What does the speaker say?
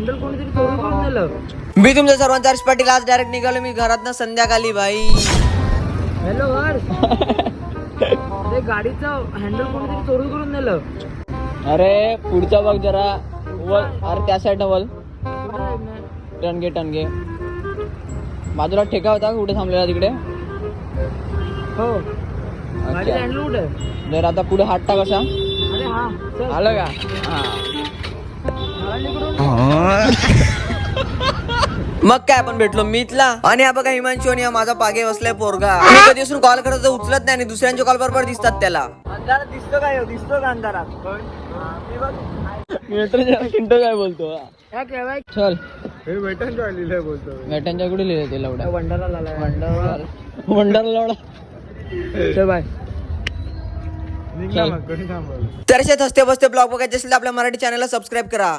Handle कोणीतरी चोरी करून नेलं. मी तुमच्या सर्वांचा हर्ष पाटील. आज डायरेक्ट निघालो मी घरात संध्याकाळी भाई. हॅलो हर्ष, ते गाडीचं हँडल कोणीतरी चोरी करून नेलं. अरे पुढचा बघ जरा वर. अरे त्या साईड वर कुठं आहे ना? टनगे बाजूला ठेका होता कुठे थांबलेला तिकडे. हो, गाडीचं हँडल कुठे आहे? जर आता पुढे हात टाक असा. अरे हा, चल. आलं का? हा. मग काय आपण भेटलो मीतला. आणि हा बघा हिमांशू आणि हा माझा पागे बसलाय पोरगा. मी कधी असून कॉल करत उचलत नाही आणि दुसऱ्यांच्या कॉल बरोबर दिसतात त्याला. अंधारात दिसतो काय? दिसतो का अंधारात? चिंटो काय बोलतो. काय केव्हाय? चल वेटनच्या लिहिलंय बोलतो. वेटांच्या कुठे लिहिले ते लवडा. वंडाला लाला. वंडर लवडा. चल बाय. चल. तर असेच हसते बसते ब्लॉग बघायचे असेल तर आपल्या मराठी चॅनलला सबस्क्राईब करा.